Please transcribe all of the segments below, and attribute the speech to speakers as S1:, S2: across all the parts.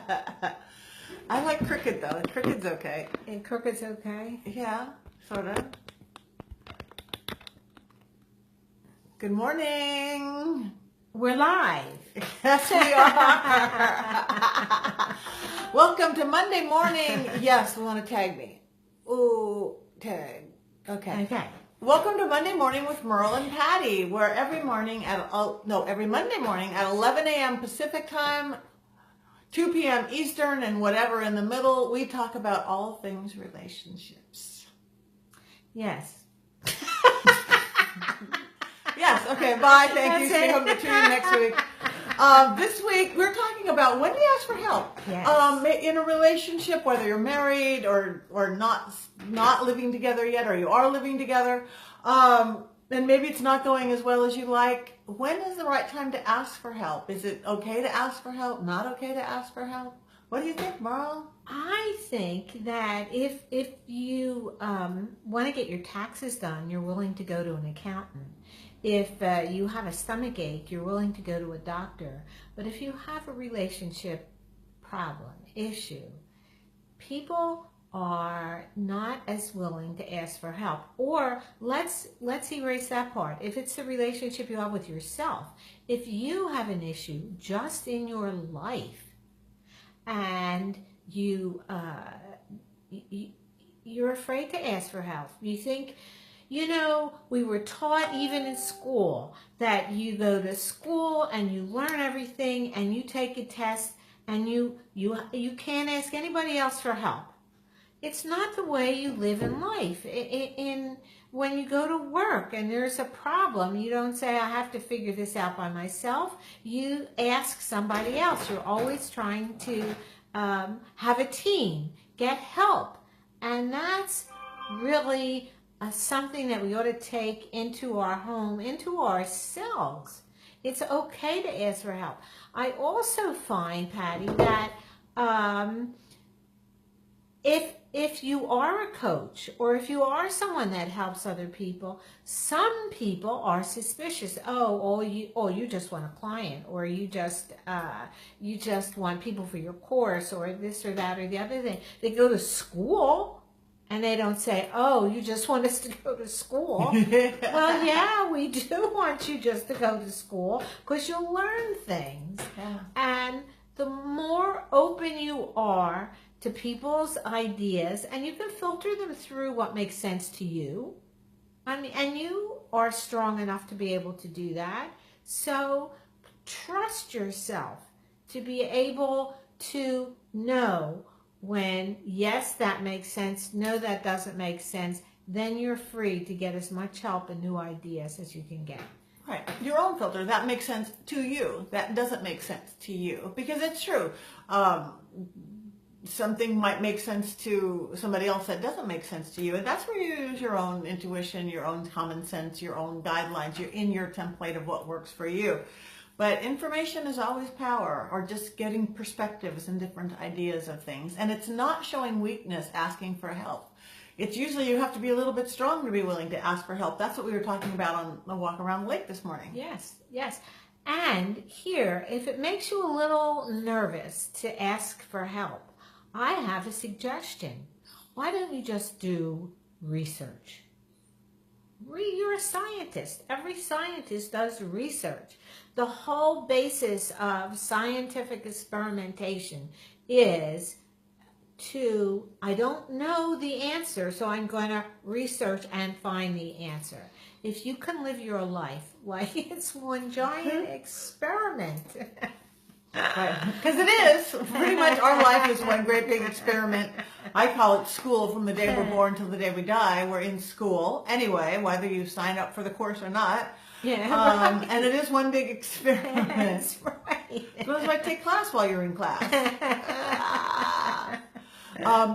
S1: I like cricket though. Cricket's okay.
S2: And crooked's okay?
S1: Yeah, sort of. Good morning.
S2: We're live.
S1: Yes, we are. Welcome to Monday morning. Yes, we want to tag me. Ooh, tag. Okay.
S2: Okay.
S1: Welcome to Monday Morning with Merle and Patti, where every Monday morning at 11 a.m. Pacific time, 2 p.m. Eastern, and whatever in the middle, we talk about all things relationships.
S2: Yes.
S1: Yes, okay, bye, thank you, see you next week. This week, we're talking about when do you ask for help?
S2: Yes.
S1: In a relationship, whether you're married or not living together yet, or you are living together, and maybe it's not going as well as you like. When is the right time to ask for help? Is it okay to ask for help? Not okay to ask for help? What do you think, Merle?
S2: I think that if you want to get your taxes done, you're willing to go to an accountant. If you have a stomach ache, you're willing to go to a doctor. But if you have a relationship problem, issue, people are not as willing to ask for help. Or let's erase that part. If it's the relationship you have with yourself, if you have an issue just in your life and you're afraid to ask for help, you think, we were taught even in school that you go to school and you learn everything and you take a test and you can't ask anybody else for help. It's not the way you live in life. When you go to work and there's a problem, you don't say, I have to figure this out by myself. You ask somebody else. You're always trying to have a team, get help. And that's really something that we ought to take into our home, into ourselves. It's okay to ask for help. I also find, Patti, that if you are a coach or if you are someone that helps other people, some people are suspicious. You just want a client, or you just want people for your course, or this or that or the other thing. They go to school and they don't say, you just want us to go to school. Well, yeah, we do want you just to go to school because you'll learn things.
S1: Yeah.
S2: And the more open you are to people's ideas, and you can filter them through what makes sense to you. And you are strong enough to be able to do that. So trust yourself to be able to know when, yes, that makes sense, no, that doesn't make sense. Then you're free to get as much help and new ideas as you can get.
S1: Right. Your own filter. That makes sense to you. That doesn't make sense to you. Because it's true. Something might make sense to somebody else that doesn't make sense to you. And that's where you use your own intuition, your own common sense, your own guidelines. You're in your template of what works for you. But information is always power, or just getting perspectives and different ideas of things. And it's not showing weakness asking for help. It's usually you have to be a little bit strong to be willing to ask for help. That's what we were talking about on the walk around the lake this morning.
S2: Yes, yes. And here, if it makes you a little nervous to ask for help, I have a suggestion. Why don't you just do research? You're a scientist. Every scientist does research. The whole basis of scientific experimentation is I don't know the answer, so I'm going to research and find the answer. If you can live your life like it's one giant experiment.
S1: Because it is. Pretty much our life is one great big experiment. I call it school. From the day we're born till the day we die, we're in school. Anyway, whether you sign up for the course or not.
S2: Yeah.
S1: And it is one big experiment.
S2: That's right.
S1: So it's like take class while you're in class.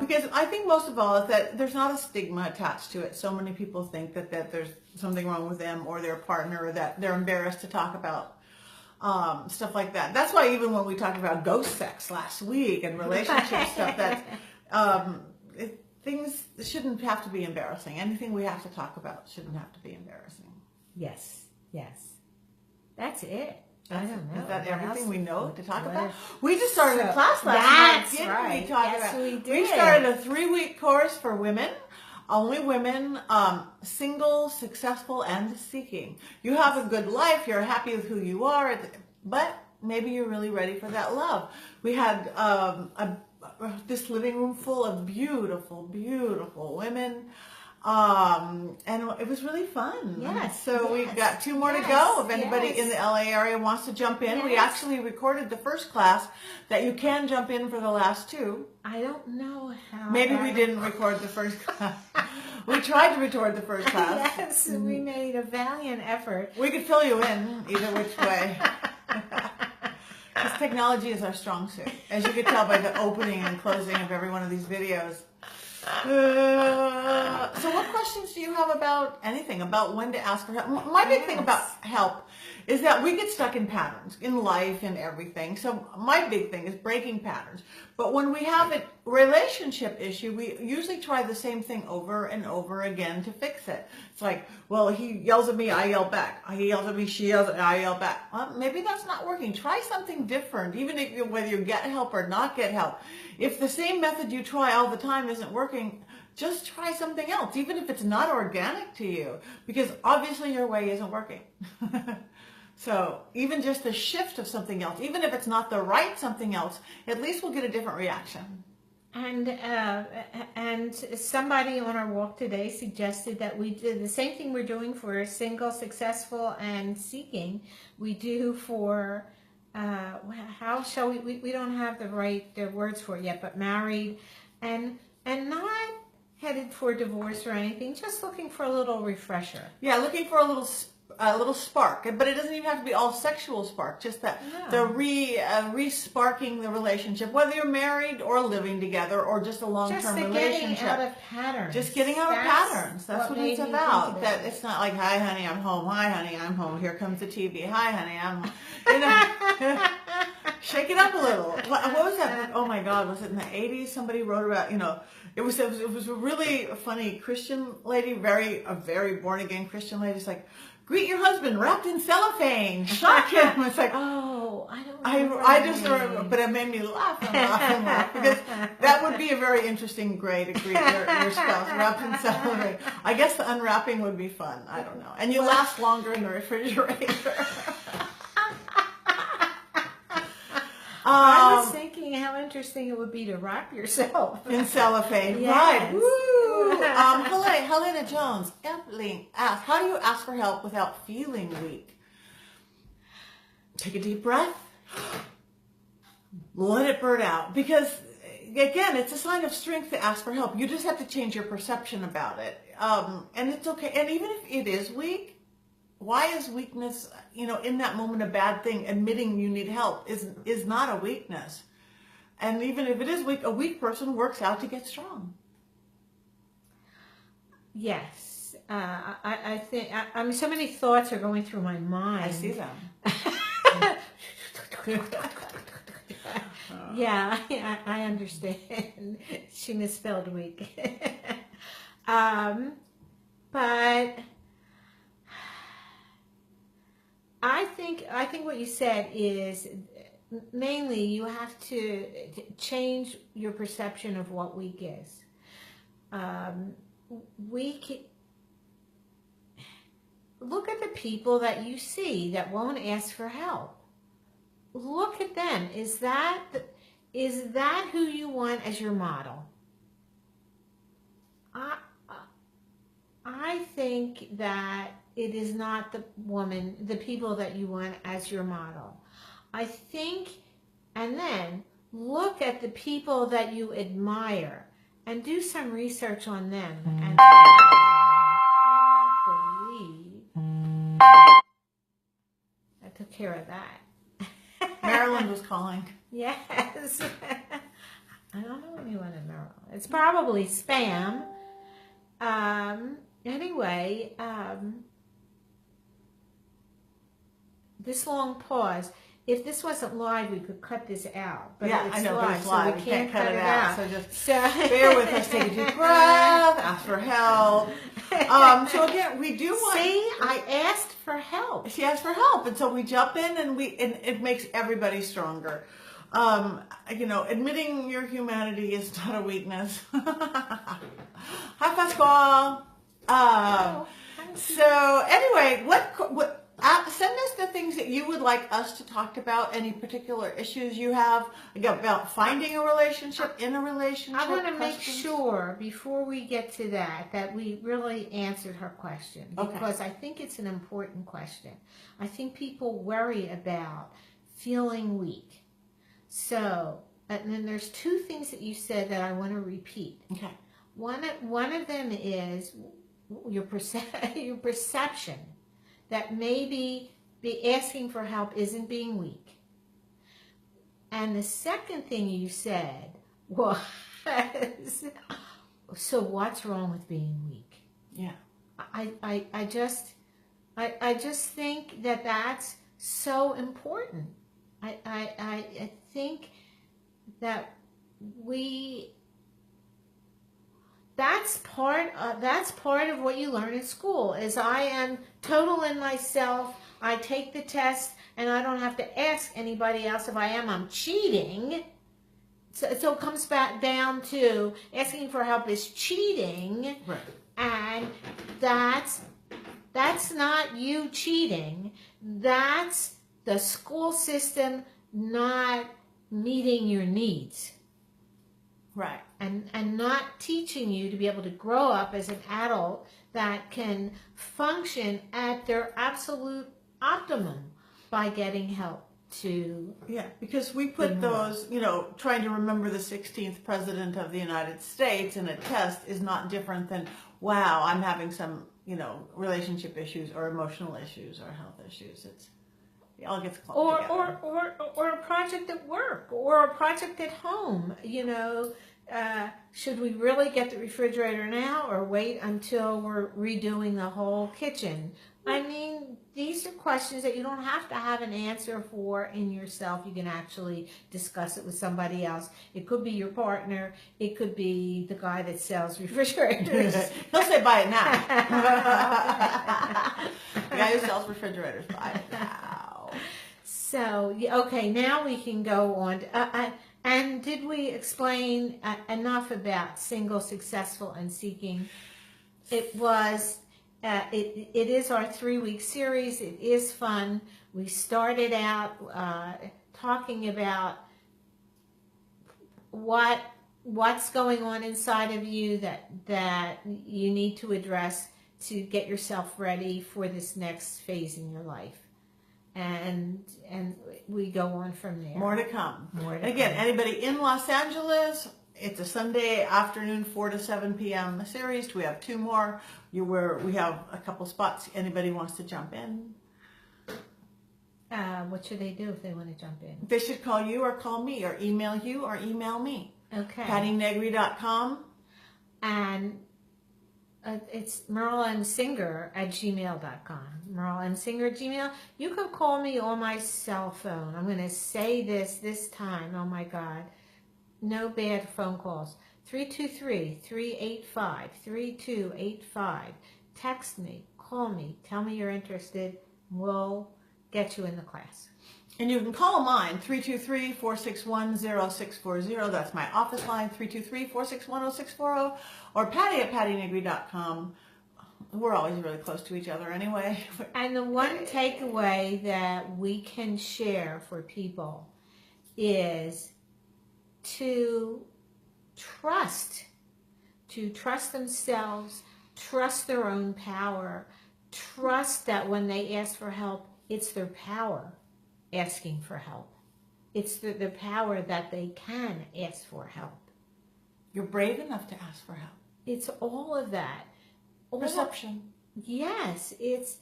S1: Because I think most of all is that there's not a stigma attached to it. So many people think that there's something wrong with them or their partner, or that they're embarrassed to talk about stuff like that. That's why even when we talked about ghost sex last week and relationship stuff, that things shouldn't have to be embarrassing. Anything we have to talk about shouldn't have to be embarrassing.
S2: Yes, yes. That's it. I don't know.
S1: Is that
S2: What
S1: everything
S2: else?
S1: we know to talk
S2: What
S1: about?
S2: is-
S1: We just started a class last
S2: That's
S1: night. Didn't
S2: right.
S1: we talk
S2: Yes,
S1: about?
S2: we
S1: We
S2: did.
S1: started a 3-week course for women. Only women, single, successful, and seeking. You have a good life. You're happy with who you are, but maybe you're really ready for that love. We had this living room full of beautiful, beautiful women. And it was really fun.
S2: Yes.
S1: So we
S2: yes,
S1: got 2 more to
S2: yes,
S1: go. If anybody
S2: yes.
S1: in the LA area wants to jump in, we
S2: Yes.
S1: actually recorded the first class that you can jump in for the last 2.
S2: I don't know how.
S1: Maybe we didn't record the first class. We tried to record the first class.
S2: Yes, we made a valiant effort.
S1: We could fill you in either which way. Because technology is our strong suit, as you can tell by the opening and closing of every one of these videos. So what questions do you have about anything, about when to ask for help? My big thing about help is that we get stuck in patterns in life and everything. So my big thing is breaking patterns. But when we have a relationship issue, we usually try the same thing over and over again to fix it. It's like, well, he yells at me, I yell back. He yells at me, she yells at me, I yell back. Well, maybe that's not working. Try something different, even if whether you get help or not get help. If the same method you try all the time isn't working, just try something else, even if it's not organic to you, because obviously your way isn't working. So even just a shift of something else, even if it's not the right something else, at least we'll get a different reaction.
S2: And somebody on our walk today suggested that we do the same thing we're doing for single, successful, and seeking. We do for how shall we don't have the words for it yet, but married and not headed for divorce or anything, just looking for a little refresher.
S1: Yeah, looking for a little spark, but it doesn't even have to be all sexual spark. Just that the re-sparking the relationship, whether you're married or living together or just a long-term relationship.
S2: Getting out of patterns.
S1: Just getting out of patterns. That's what it's about. That it's not like, hi honey, I'm home. Hi honey, I'm home. Here comes the TV. Hi honey, I'm home. You know, shake it up a little. What was that? Oh my God, was it in the 80s? Somebody wrote about, it was a really funny Christian lady, a very born again Christian lady. It's like, greet your husband wrapped in cellophane. Shock him. It's like,
S2: oh, I don't.
S1: I just remember, but it made me laugh and laugh and laugh, because that would be a very interesting way to greet your spouse, wrapped in cellophane. I guess the unwrapping would be fun. I don't know, and you last longer in the refrigerator.
S2: I was thinking how interesting it would be to wrap yourself
S1: in cellophane.
S2: Yes.
S1: Right. Woo. Helena Jones, Evelyn asks, how do you ask for help without feeling weak? Take a deep breath. Let it burn out. Because, again, it's a sign of strength to ask for help. You just have to change your perception about it. And it's okay. And even if it is weak, why is weakness, in that moment a bad thing? Admitting you need help is not a weakness. And even if it is weak, a weak person works out to get strong.
S2: Yes. I think, so many thoughts are going through my mind.
S1: I see them.
S2: Yeah, I understand. She misspelled weak. But I think what you said is mainly you have to change your perception of what weak is. Look at the people that you see that won't ask for help. Look at them. Is that who you want as your model? I think that it is not the people that you want as your model. I think, and then look at the people that you admire and do some research on them. And I believe I took care of that.
S1: Marilyn was calling.
S2: Yes. I don't know anyone in Merle. It's probably spam. Anyway, this long pause if this wasn't live, we could cut this out. But
S1: Yeah,
S2: it's
S1: I know, but
S2: live,
S1: it's live.
S2: so we can't cut it out.
S1: So just
S2: So
S1: bear with us. Take a deep breath. Ask for help. So again, we do want.
S2: See, I asked for help.
S1: She asked for help, and so we jump in, and it makes everybody stronger. Admitting your humanity is not a weakness. Hi, Pasquale. So anyway, send us the things that you would like us to talk about. Any particular issues you have about finding a relationship, in a relationship.
S2: I want to make sure before we get to that we really answered her question, because I think it's an important question. I think people worry about feeling weak. So, and then there's two things that you said that I want to repeat.
S1: Okay.
S2: One of them is your perception that maybe asking for help isn't being weak. And the second thing you said was, so what's wrong with being weak?
S1: Yeah.
S2: I just think that that's so important. I think that that's part of what you learn in school, is I am total in myself. I take the test and I don't have to ask anybody else. If I'm cheating. So it comes back down to asking for help is cheating.
S1: Right.
S2: And that's not you cheating. That's the school system not meeting your needs.
S1: Right.
S2: And not teaching you to be able to grow up as an adult that can function at their absolute optimum by getting help to...
S1: Yeah, because we put those, trying to remember the 16th president of the United States in a test is not different than, wow, I'm having some, relationship issues or emotional issues or health issues. It all gets clumped together.
S2: Or a project at work or a project at home. Should we really get the refrigerator now or wait until we're redoing the whole kitchen? I mean, these are questions that you don't have to have an answer for in yourself. You can actually discuss it with somebody else. It could be your partner. It could be the guy that sells refrigerators.
S1: He'll say, buy it now. The guy who sells refrigerators, buy it now.
S2: So, okay, now we can go on. And did we explain enough about single, successful, and seeking? It was... It is our 3-week series. It is fun. We started out talking about what's going on inside of you that you need to address to get yourself ready for this next phase in your life. And we go on from there.
S1: More to come. Again, anybody in Los Angeles, it's a Sunday afternoon, 4 to 7 p.m. series. We have 2 more. We have a couple spots. Anybody wants to jump in?
S2: What should they do if they want to jump in?
S1: They should call you or call me or email you or email me.
S2: Okay.
S1: PattyNegri.com.
S2: And it's merlemsinger@gmail.com. merlemsinger@gmail. You can call me on my cell phone. I'm going to say this time. Oh my God. No bad phone calls. 323-385-3285. Text me, call me, tell me you're interested. We'll get you in the class.
S1: And you can call mine, 323-461-0640. That's my office line, 323-461-0640. Or Patty@PattyNegri.com. We're always really close to each other anyway.
S2: And the one takeaway that we can share for people is to trust themselves, trust their own power, trust that when they ask for help, it's their power asking for help. It's the power that they can ask for help.
S1: You're brave enough to ask for help.
S2: It's all of that.
S1: Perception.
S2: Yes, it's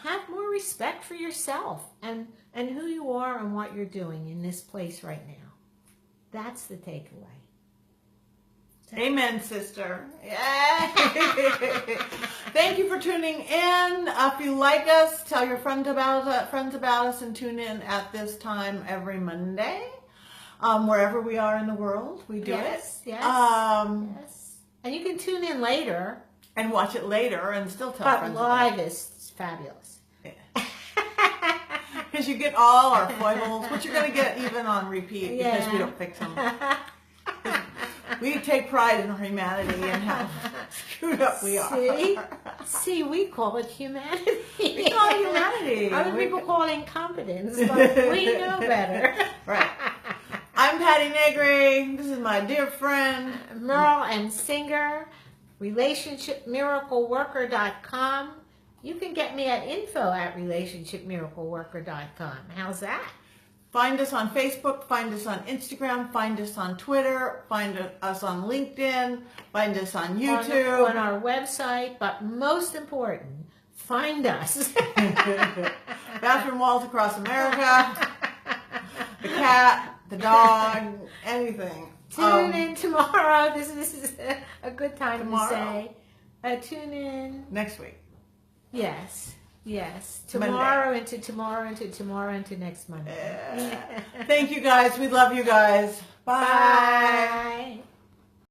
S2: have more respect for yourself and who you are and what you're doing in this place right now. That's the takeaway.
S1: Amen, sister. Yay. Thank you for tuning in. If you like us, tell your friends about us, and tune in at this time every Monday. Wherever we are in the world, we do it.
S2: Yes. Yes. And you can tune in later.
S1: And watch it later and still tell
S2: But
S1: friends
S2: live
S1: about it.
S2: is fabulous.
S1: Because you get all our foibles, which you're going to get even on repeat because we don't fix them. We take pride in our humanity and how screwed up we are.
S2: See, we call it humanity.
S1: We call it humanity.
S2: Other people call it incompetence, but we know better.
S1: Right. I'm Patti Negri. This is my dear friend
S2: Merle and Singer, relationshipmiracleworker.com. You can get me at info@relationshipmiracleworker.com. How's that?
S1: Find us on Facebook, find us on Instagram, find us on Twitter, find us on LinkedIn, find us on YouTube.
S2: On our website, but most important, find us.
S1: Bathroom walls across America, the cat, the dog, anything.
S2: Tune in tomorrow. This is a good time
S1: tomorrow?
S2: to say. Tune in.
S1: Next week.
S2: Yes. Tomorrow into next Monday.
S1: Thank you guys. We love you guys. Bye.